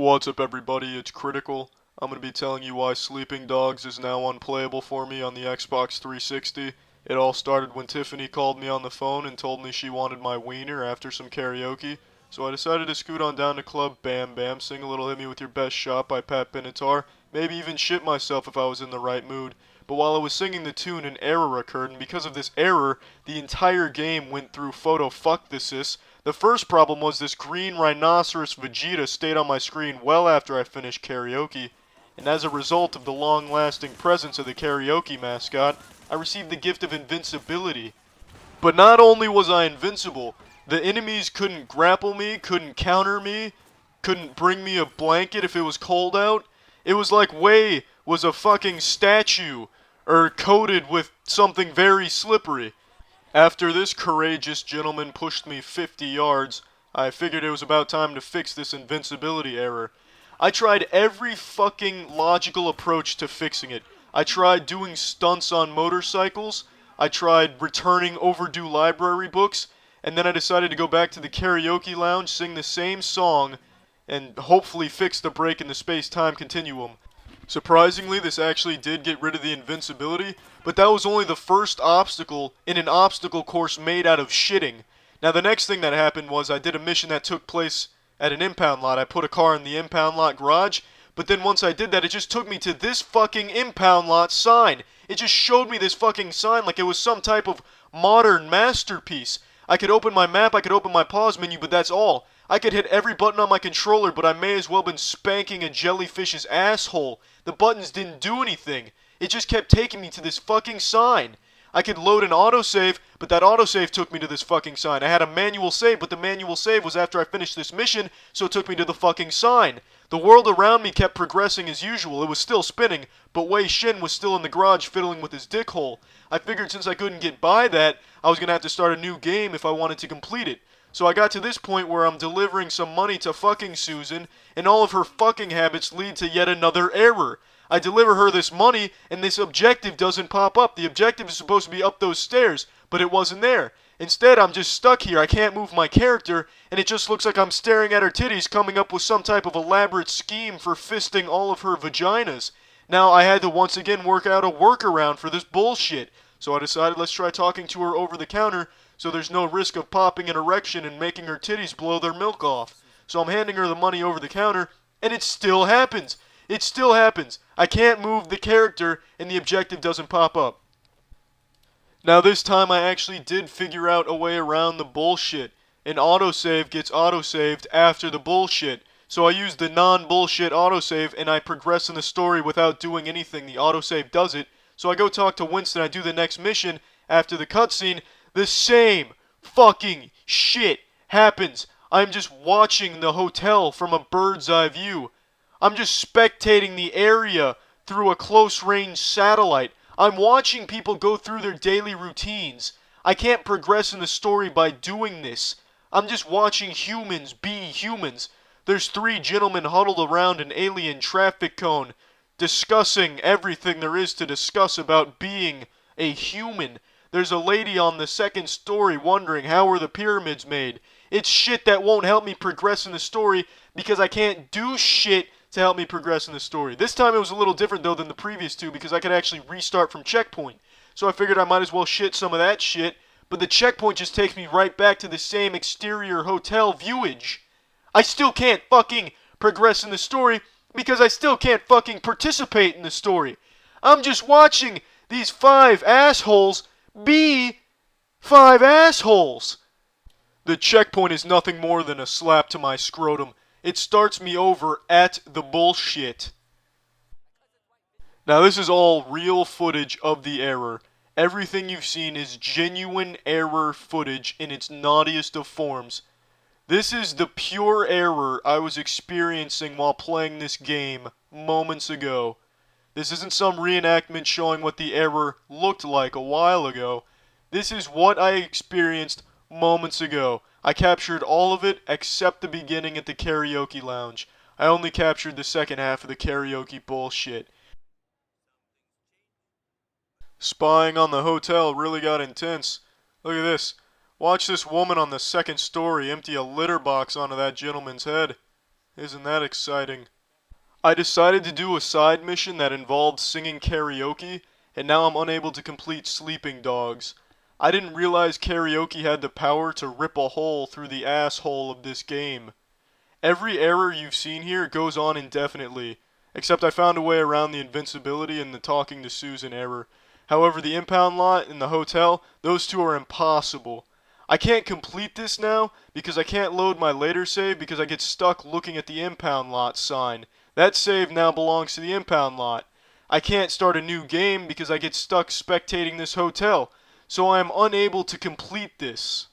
What's up everybody, it's Critical. I'm going to be telling you why Sleeping Dogs is now unplayable for me on the Xbox 360. It all started when Tiffany called me on the phone and told me she wanted my wiener after some karaoke. So I decided to scoot on down to Club Bam Bam, sing a little Hit Me With Your Best Shot by Pat Benatar, maybe even shit myself if I was in the right mood. But while I was singing the tune, an error occurred, and because of this error, the entire game went through photofuckthesis. The first problem was this green rhinoceros Vegeta stayed on my screen well after I finished karaoke, and as a result of the long-lasting presence of the karaoke mascot, I received the gift of invincibility. But not only was I invincible, the enemies couldn't grapple me, couldn't counter me, couldn't bring me a blanket if it was cold out. It was like Wei was a fucking statue, or coated with something very slippery. After this courageous gentleman pushed me 50 yards, I figured it was about time to fix this invincibility error. I tried every fucking logical approach to fixing it. I tried doing stunts on motorcycles, I tried returning overdue library books, and then I decided to go back to the karaoke lounge, sing the same song, and hopefully fix the break in the space-time continuum. Surprisingly, this actually did get rid of the invincibility, but that was only the first obstacle in an obstacle course made out of shitting. Now the next thing that happened was I did a mission that took place at an impound lot. I put a car in the impound lot garage, but then once I did that, it just took me to this fucking impound lot sign. It just showed me this fucking sign like it was some type of modern masterpiece. I could open my map, I could open my pause menu, but that's all. I could hit every button on my controller, but I may as well been spanking a jellyfish's asshole. The buttons didn't do anything. It just kept taking me to this fucking sign. I could load an autosave, but that autosave took me to this fucking sign. I had a manual save, but the manual save was after I finished this mission, so it took me to the fucking sign. The world around me kept progressing as usual. It was still spinning, but Wei Shin was still in the garage fiddling with his dick hole. I figured since I couldn't get by that, I was gonna have to start a new game if I wanted to complete it. So I got to this point where I'm delivering some money to fucking Susan, and all of her fucking habits lead to yet another error. I deliver her this money, and this objective doesn't pop up. The objective is supposed to be up those stairs, but it wasn't there. Instead, I'm just stuck here. I can't move my character, and it just looks like I'm staring at her titties, coming up with some type of elaborate scheme for fisting all of her vaginas. Now, I had to once again work out a workaround for this bullshit. So I decided let's try talking to her over the counter, so there's no risk of popping an erection and making her titties blow their milk off. So I'm handing her the money over the counter, and it still happens. It still happens. I can't move the character, and the objective doesn't pop up. Now this time I actually did figure out a way around the bullshit. An autosave gets autosaved after the bullshit. So I use the non-bullshit autosave, and I progress in the story without doing anything. The autosave does it. So I go talk to Winston, I do the next mission. After the cutscene, the same fucking shit happens. I'm just watching the hotel from a bird's eye view. I'm just spectating the area through a close-range satellite. I'm watching people go through their daily routines. I can't progress in the story by doing this. I'm just watching humans be humans. There's three gentlemen huddled around an alien traffic cone, discussing everything there is to discuss about being a human. There's a lady on the second story wondering how were the pyramids made. It's shit that won't help me progress in the story because I can't do shit to help me progress in the story. This time it was a little different though than the previous two because I could actually restart from checkpoint. So I figured I might as well shit some of that shit, but the checkpoint just takes me right back to the same exterior hotel viewage. I still can't fucking progress in the story because I still can't fucking participate in the story. I'm just watching these five assholes be five assholes. The checkpoint is nothing more than a slap to my scrotum. It starts me over at the bullshit. Now this is all real footage of the error. Everything you've seen is genuine error footage in its naughtiest of forms. This is the pure error I was experiencing while playing this game moments ago. This isn't some reenactment showing what the error looked like a while ago. This is what I experienced moments ago. I captured all of it except the beginning at the karaoke lounge. I only captured the second half of the karaoke bullshit. Spying on the hotel really got intense. Look at this. Watch this woman on the second story empty a litter box onto that gentleman's head. Isn't that exciting? I decided to do a side mission that involved singing karaoke, and now I'm unable to complete Sleeping Dogs. I didn't realize karaoke had the power to rip a hole through the asshole of this game. Every error you've seen here goes on indefinitely, except I found a way around the invincibility and the talking to Susan error. However, the impound lot and the hotel, those two are impossible. I can't complete this now because I can't load my later save because I get stuck looking at the impound lot sign. That save now belongs to the impound lot. I can't start a new game because I get stuck spectating this hotel, so I am unable to complete this.